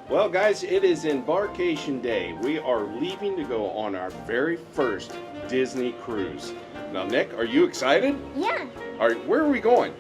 Well, guys, it is Embarkation Day. We are leaving to go on our very first Disney cruise. Now, Nick, are you excited? Yeah. All right, where are we going?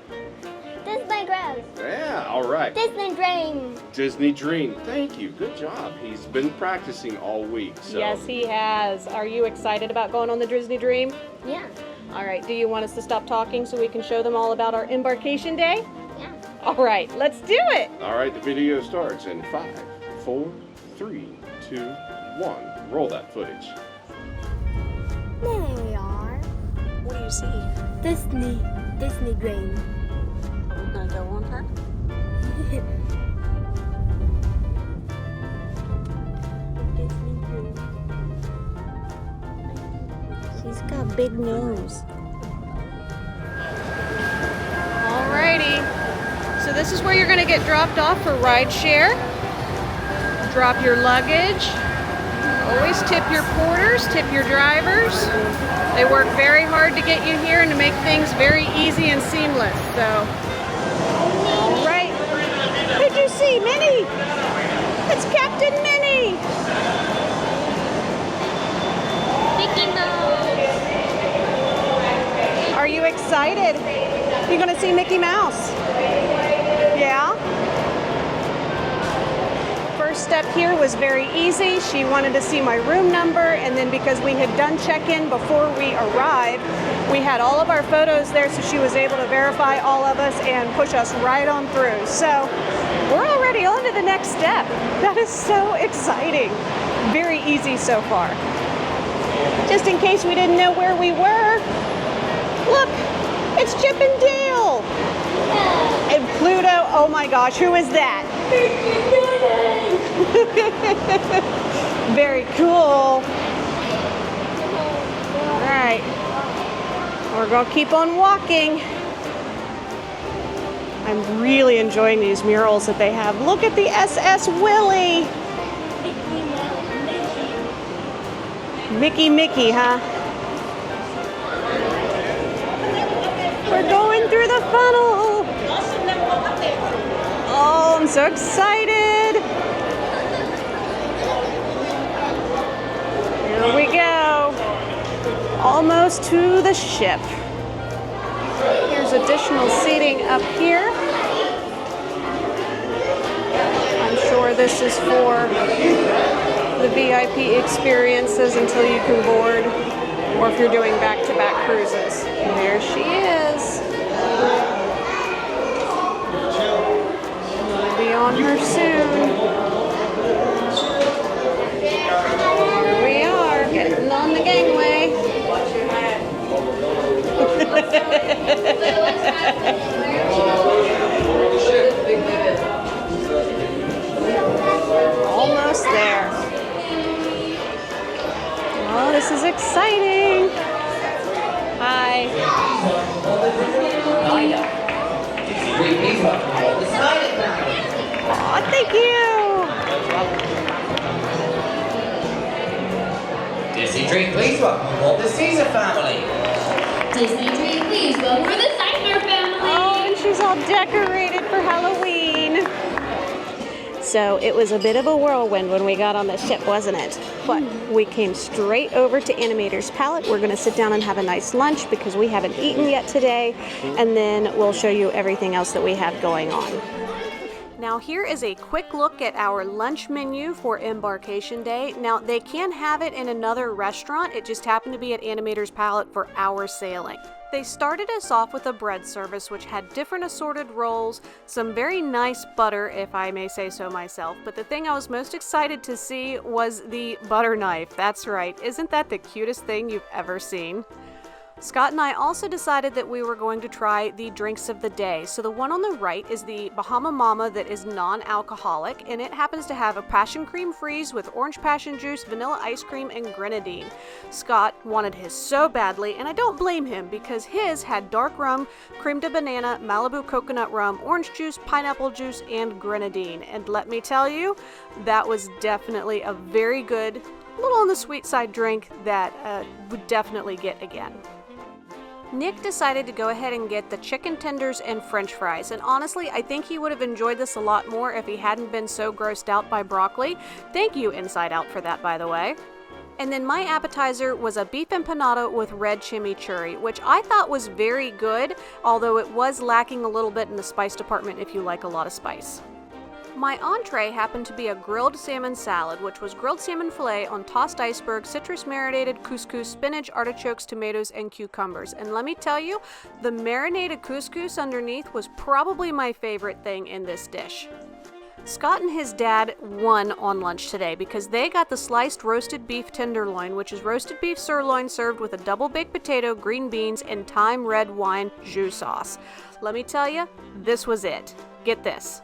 Disney Cruise. Yeah, all right. Disney Dream. Disney Dream. Thank you. Good job. He's been practicing all week. So. Yes, he has. Are you excited about going on the Disney Dream? Yeah. All right. Do you want us to stop talking so we can show them all about our Embarkation Day? Yeah. All right. Let's do it. All right, the video starts in 5, 4, 3, 2, 1. Roll that footage. There we are. What do you see? Disney Dream. I'm gonna go on her. Disney Dream. She's got a big nose. Alrighty. So this is where you're gonna get dropped off for ride share. Drop your luggage. Always tip your porters, tip your drivers. They work very hard to get you here and to make things very easy and seamless. So, all right. Who'd you see, Minnie? It's Captain Minnie. Mickey Mouse. Are you excited? You're gonna see Mickey Mouse. Yeah? First step here was very easy. She wanted to see my room number, and then because we had done check-in before we arrived, we had all of our photos there, so she was able to verify all of us and push us right on through. So we're already on to the next step. That is so exciting. Very easy so far. Just in case we didn't know where we were, look, it's Chip and Dale. And Pluto, oh my gosh, who is that? Very cool. All right, we're gonna keep on walking. I'm really enjoying these murals that they have. Look at the SS Willie. Mickey, huh? We're going through the funnel. Oh, I'm so excited. Here we go. Almost to the ship. Here's additional seating up here. I'm sure this is for the VIP experiences until you can board, or if you're doing back-to-back cruises. There she is. We'll be on her soon. Here we are, getting on the gangway. Almost there. Oh, this is exciting. Hi. Oh, thank you. Disney Dream, please welcome aboard the Caesar family. Disney Dream, please welcome the Sackler family. Oh, and she's all decorated for Halloween. So it was a bit of a whirlwind when we got on the ship, wasn't it? But we came straight over to Animator's Palate. We're gonna sit down and have a nice lunch because we haven't eaten yet today. And then we'll show you everything else that we have going on. Now here is a quick look at our lunch menu for Embarkation Day. Now they can have it in another restaurant, it just happened to be at Animator's Palate for our sailing. They started us off with a bread service which had different assorted rolls, some very nice butter if I may say so myself, but the thing I was most excited to see was the butter knife. That's right, isn't that the cutest thing you've ever seen? Scott and I also decided that we were going to try the drinks of the day. So the one on the right is the Bahama Mama that is non-alcoholic, and it happens to have a passion cream freeze with orange passion juice, vanilla ice cream, and grenadine. Scott wanted his so badly, and I don't blame him because his had dark rum, creme de banana, Malibu coconut rum, orange juice, pineapple juice, and grenadine. And let me tell you, that was definitely a very good, a little on the sweet side drink that would definitely get again. Nick decided to go ahead and get the chicken tenders and french fries, and honestly, I think he would have enjoyed this a lot more if he hadn't been so grossed out by broccoli. Thank you, Inside Out, for that, by the way. And then my appetizer was a beef empanada with red chimichurri, which I thought was very good, although it was lacking a little bit in the spice department if you like a lot of spice. My entree happened to be a grilled salmon salad, which was grilled salmon fillet on tossed iceberg, citrus marinated couscous, spinach, artichokes, tomatoes, and cucumbers. And let me tell you, the marinated couscous underneath was probably my favorite thing in this dish. Scott and his dad won on lunch today because they got the sliced roasted beef tenderloin, which is roasted beef sirloin served with a double baked potato, green beans, and thyme red wine jus sauce. Let me tell you, this was it. Get this.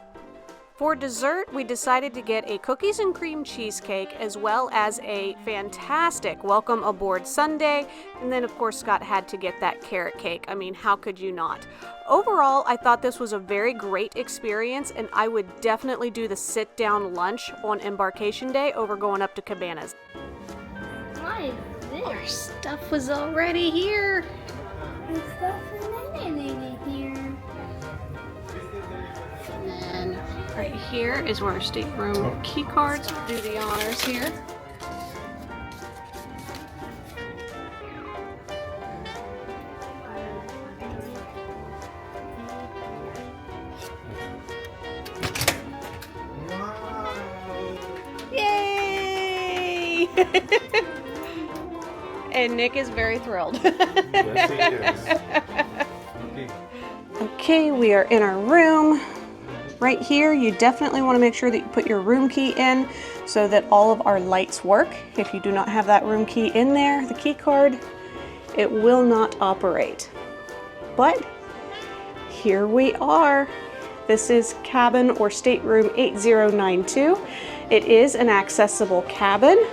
For dessert, we decided to get a cookies and cream cheesecake as well as a fantastic welcome aboard sundae, and then of course Scott had to get that carrot cake. I mean, how could you not? Overall, I thought this was a very great experience, and I would definitely do the sit-down lunch on Embarkation Day over going up to Cabanas. What is this? Our stuff was already here. The stuff is here. And right here is where our stateroom key cards do the honors here. Yay! And Nick is very thrilled. Yes, he is. Okay, we are in our room. Right here, you definitely want to make sure that you put your room key in so that all of our lights work. If you do not have that room key in there, the key card, it will not operate. But here we are. This is cabin or stateroom 8092. It is an accessible cabin.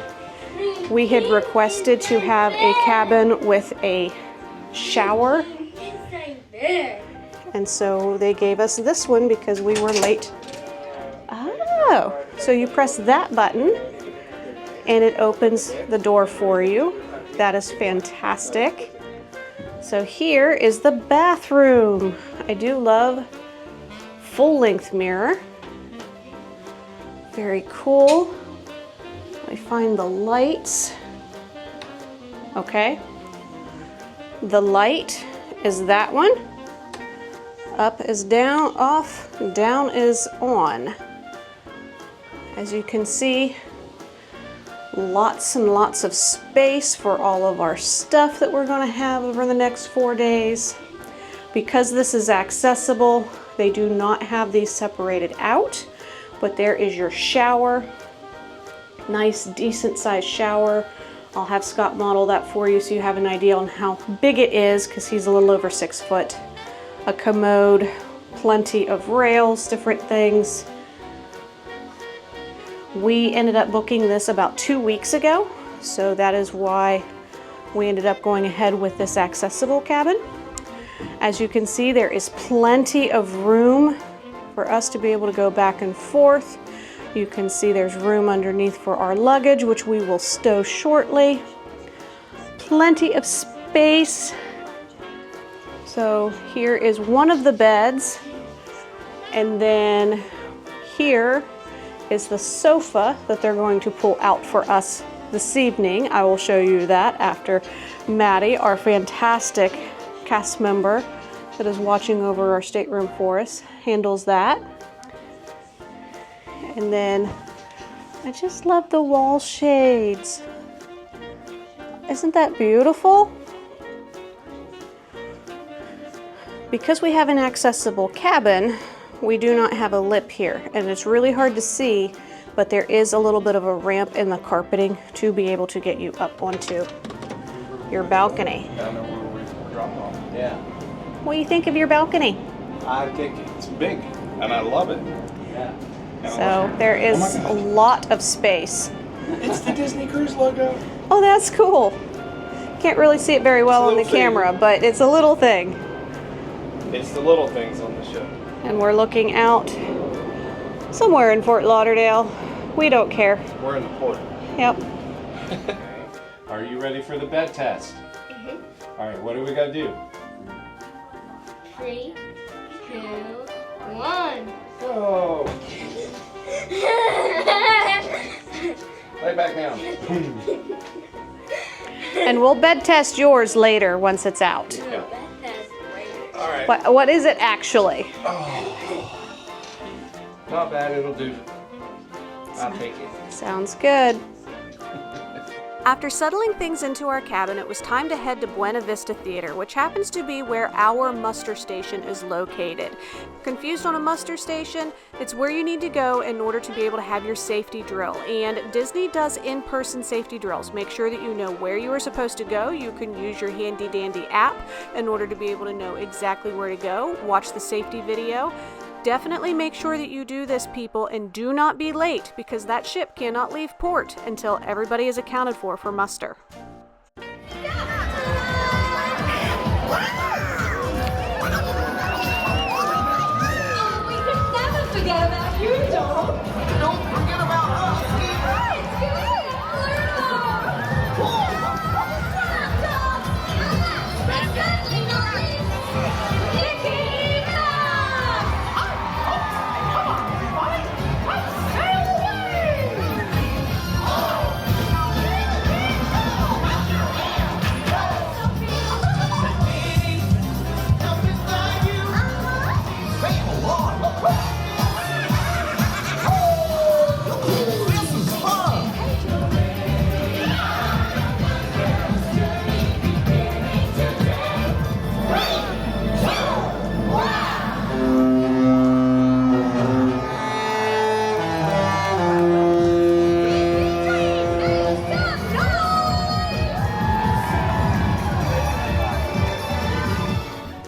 We had requested to have a cabin with a shower. And so they gave us this one because we were late. Oh, so you press that button and it opens the door for you. That is fantastic. So here is the bathroom. I do love full-length mirror. Very cool. Let me find the lights. Okay. The light is that one. Up is down, off, down is on. As you can see, lots and lots of space for all of our stuff that we're going to have over the next 4 days. Because this is accessible, they do not have these separated out, but there is your shower. Nice, decent sized shower. I'll have Scott model that for you so you have an idea on how big it is because he's a little over 6 foot. A commode, plenty of rails, different things. We ended up booking this about 2 weeks ago, so that is why we ended up going ahead with this accessible cabin. As you can see, there is plenty of room for us to be able to go back and forth. You can see there's room underneath for our luggage, which we will stow shortly. Plenty of space. So here is one of the beds, and then here is the sofa that they're going to pull out for us this evening. I will show you that after Maddie, our fantastic cast member that is watching over our stateroom for us, handles that. And then I just love the wall shades. Isn't that beautiful? Because we have an accessible cabin, we do not have a lip here, and it's really hard to see, but there is a little bit of a ramp in the carpeting to be able to get you up onto your balcony. Down there where we drop off. Yeah. What do you think of your balcony? I think it's big, and I love it. Yeah. So there is a lot of space. It's the Disney Cruise logo. Oh, that's cool. Can't really see it very well on the camera, but it's a little thing. It's the little things on the ship. And we're looking out somewhere in Fort Lauderdale. We don't care. We're in the port. Yep. Are you ready for the bed test? Mm-hmm. All right, what do we got to do? 3, 2, 1. Go. Lay back down. And we'll bed test yours later once it's out. Yeah. All right. What is it actually? Not bad. It'll do. I'll take it. Sounds good. After settling things into our cabin, it was time to head to Buena Vista Theater, which happens to be where our muster station is located. Confused on a muster station? It's where you need to go in order to be able to have your safety drill. And Disney does in-person safety drills. Make sure that you know where you are supposed to go. You can use your handy dandy app in order to be able to know exactly where to go. Watch the safety video. Definitely make sure that you do this, people, and do not be late because that ship cannot leave port until everybody is accounted for muster. Oh, we could never forget about you, doll. Don't forget about us.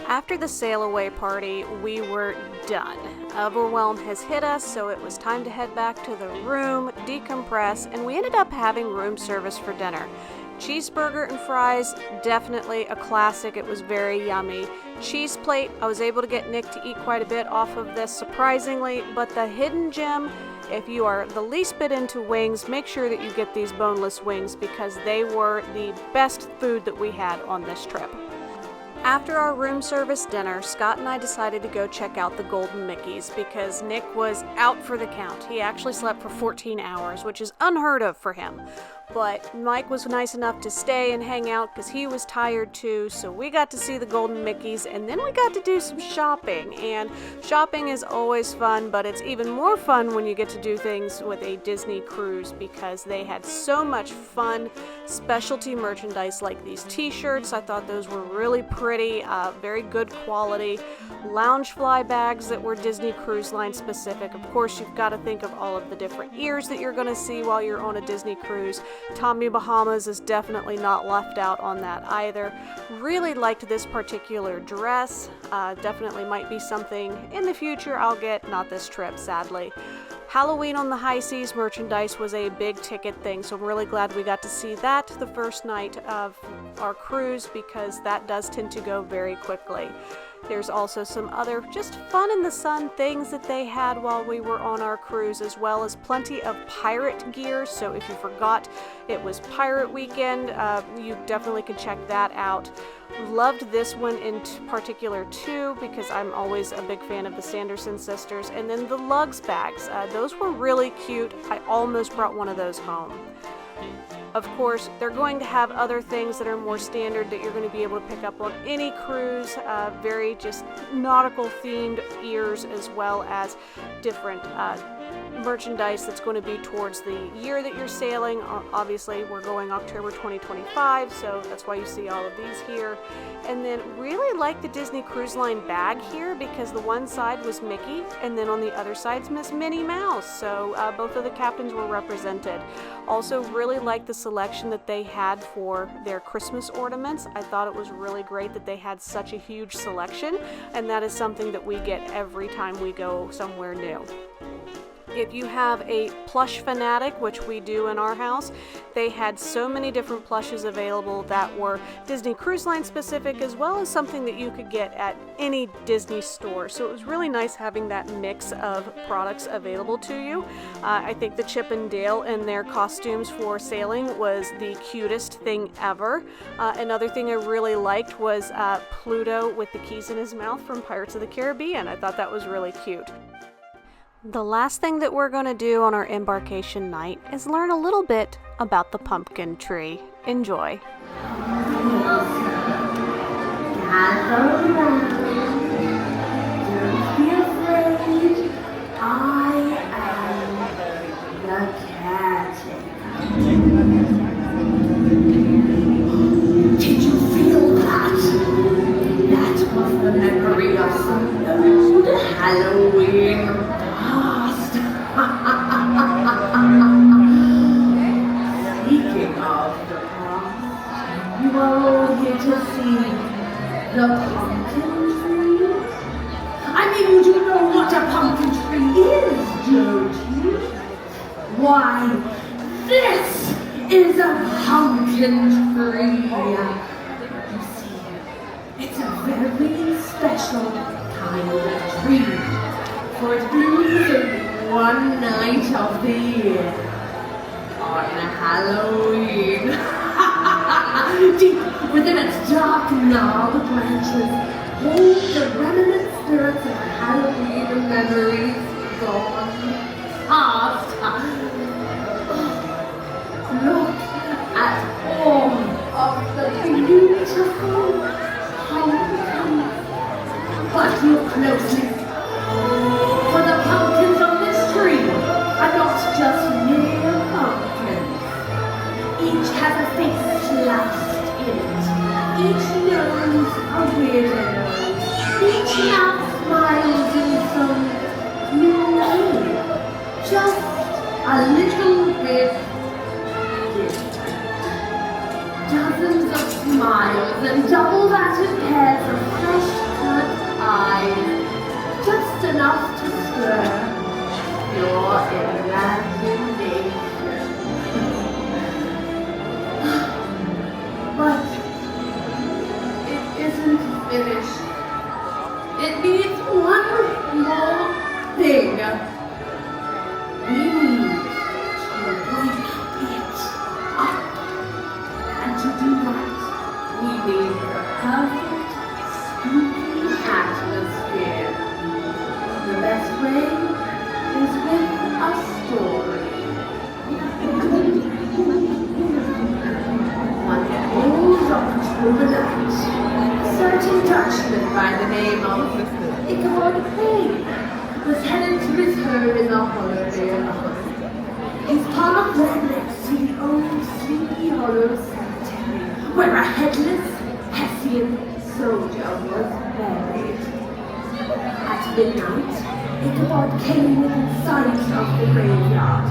After the sail away party, we were done. Overwhelm has hit us, so it was time to head back to the room, decompress, and we ended up having room service for dinner. Cheeseburger and fries, definitely a classic. It was very yummy. Cheese plate, I was able to get Nick to eat quite a bit off of this, surprisingly, but the hidden gem, if you are the least bit into wings, make sure that you get these boneless wings because they were the best food that we had on this trip. After our room service dinner, Scott and I decided to go check out the Golden Mickeys because Nick was out for the count. He actually slept for 14 hours, which is unheard of for him. But Mike was nice enough to stay and hang out because he was tired too, so we got to see the Golden Mickeys and then we got to do some shopping. And shopping is always fun, but it's even more fun when you get to do things with a Disney cruise because they had so much fun specialty merchandise like these t-shirts. I thought those were really pretty, very good quality. Loungefly bags that were Disney Cruise Line specific. Of course, you've got to think of all of the different ears that you're going to see while you're on a Disney cruise. Tommy Bahamas is definitely not left out on that either. Really liked this particular dress. Definitely might be something in the future I'll get, not this trip, sadly. Halloween on the High Seas merchandise was a big ticket thing, so I'm really glad we got to see that the first night of our cruise because that does tend to go very quickly. There's also some other just fun in the sun things that they had while we were on our cruise, as well as plenty of pirate gear. So if you forgot it was pirate weekend, you definitely can check that out. Loved this one in particular too because I'm always a big fan of the Sanderson sisters. And then the lugs bags, those were really cute. I almost brought one of those home. Of course, they're going to have other things that are more standard that you're going to be able to pick up on any cruise, very just nautical themed ears, as well as different merchandise that's going to be towards the year that you're sailing. Obviously, we're going October 2025, so that's why you see all of these here. And then really like the Disney Cruise Line bag here because the one side was Mickey and then on the other side's Miss Minnie Mouse, so both of the captains were represented. Also really like the selection that they had for their Christmas ornaments. I thought it was really great that they had such a huge selection, and that is something that we get every time we go somewhere new. If you have a plush fanatic, which we do in our house, they had so many different plushes available that were Disney Cruise Line specific, as well as something that you could get at any Disney store. So it was really nice having that mix of products available to you. I think the Chip and Dale and their costumes for sailing was the cutest thing ever. Another thing I really liked was Pluto with the keys in his mouth from Pirates of the Caribbean. I thought that was really cute. The last thing that we're going to do on our embarkation night is learn a little bit about the pumpkin tree. Enjoy. Gather around. Don't be afraid. I am the caretaker. Did you feel that? That was the memory of some old Halloween past. Speaking of the past, you are all here to see the pumpkin tree? I mean, you know what a pumpkin tree is, don't you? Why, this is a pumpkin tree. You see, it's a very special kind of tree, for it blooms only one night of the year, on Halloween. Deep within its dark gnarled branches hold the remnant spirits of Halloween memories gone past. Look at all of the beautiful pumpkins. But look closely, for the pumpkins on this tree are not just mere pumpkins. Each has a face slashed in it. Each nose a weirder nose. Each mouth smiles in some new way. Just a little bit different. Dozens of smiles and double that in pairs of fresh cut eyes. Just enough to stir your imagination. But it isn't finished. It needs one more thing. We need to wake it up. And to do that, we need the perfect, spooky atmosphere. The best way is with a story. One old October night, a certain Dutchman by the name of Ichabod Crane was headed to his home in the holiday home. His path led next to the old Sleepy Hollow cemetery, where a headless Hessian soldier was buried. At midnight, Ichabod came within sight of the graveyard.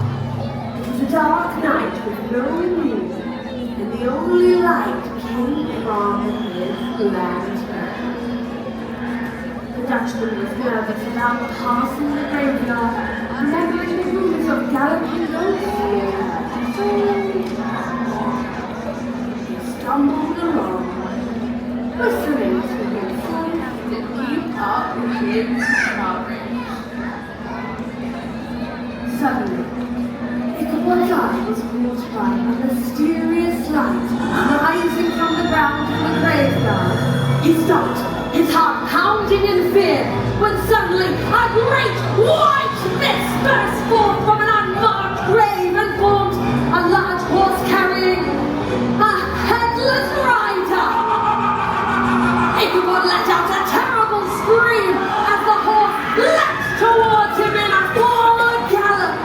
It was a dark night with no moon, and the only light came from his lantern. The Dutchman was nervous about passing the graveyard, remembering the rumors of galloping ghosts here. So he stumbled along, whistling to himself to keep up with his courage. Suddenly, Ichabod's eye was caught by a mysterious light rising from the ground in the graveyard. He stopped, his heart pounding in fear, when suddenly a great white mist burst forth from an unmarked grave and formed a large horse carrying a headless rider. Ichabod let out a terrible scream as the horse leapt towards him in a full gallop.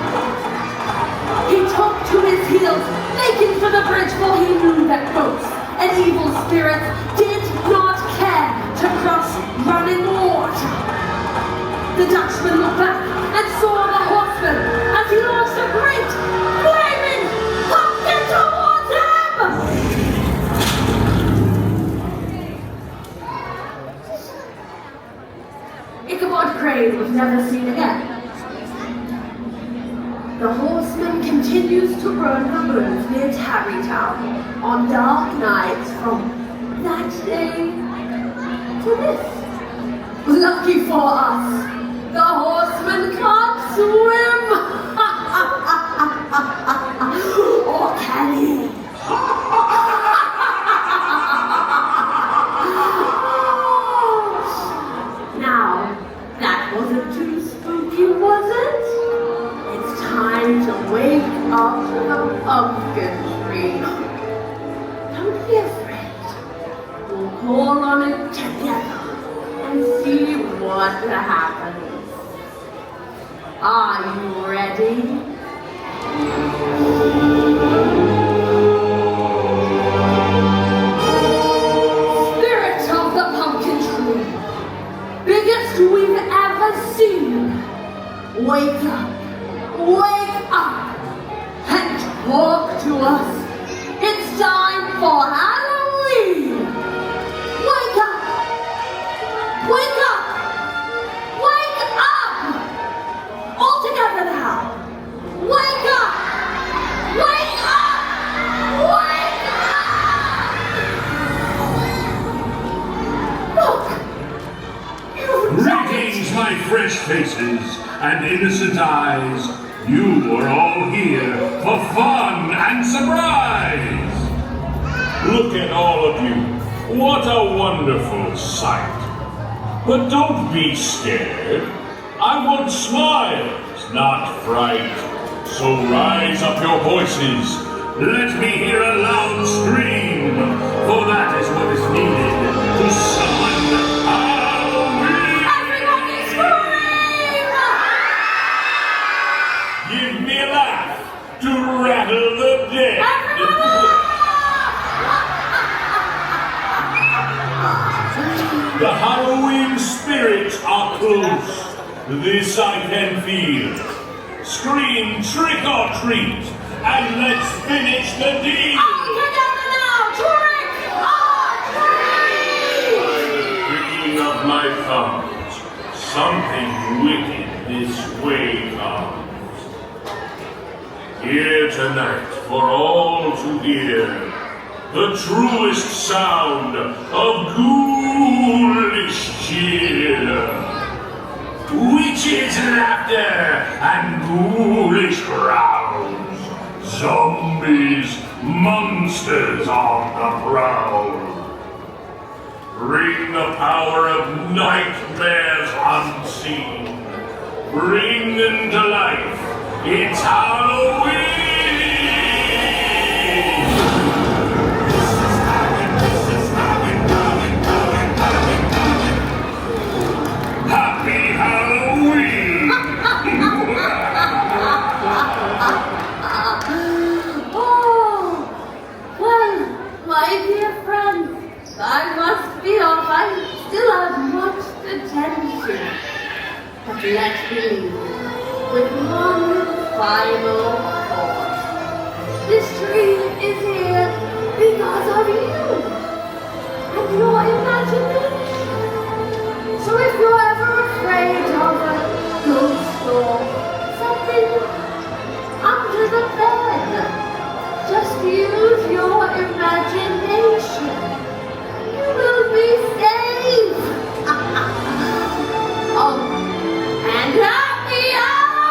He took to his heels, making for the bridge, for he knew that ghosts and evil spirits did not care to cross running water. The Dutchman looked back and saw the horseman as he launched a great, flaming pumpkin towards him! Ichabod Crane was never seen again. The horseman continues to burn the moons near Tarrytown on dark nights from that day to this. Lucky for us, the horseman can't swim! Or can he? Now, that wasn't too spooky, was it? It's time to wake up the pumpkin tree. Don't be afraid. We'll call on it together and see what happens. Are you ready? Spirit of the pumpkin tree, biggest we've ever seen. Wake up, and talk to us. It's time for Halloween. Wake up, wake up, wake up! All together now. Wake up, wake up, wake up! Look, you've done it. Greetings, my fresh faces and innocent eyes. You are all here for fun and surprise. Look at all of you. What a wonderful sight. But don't be scared. I want smiles, not fright. So rise up your voices. Let me hear a loud scream, for that is what is needed to summon Halloween. Everybody scream! Give me a laugh to rattle the dead. The Halloween spirits are close. This I can feel. Scream trick or treat, and let's finish the deal. Together now, trick or treat! By the clicking of my thumbs, something wicked this way comes. Here tonight for all to hear, the truest sound of ghoulish cheer. Witches' laughter and ghoulish growls. Zombies, monsters on the prowl. Bring the power of nightmares unseen. Bring them to life. It's Halloween! Happy Halloween! Oh, well, my dear friends, I must be off. I still have much to tend to. But let me leave with one final thought. This tree is here because of you and your imagination. So if you're ever afraid of a ghost or something under the bed, just use your imagination. You will be safe. Oh, and happy Halloween!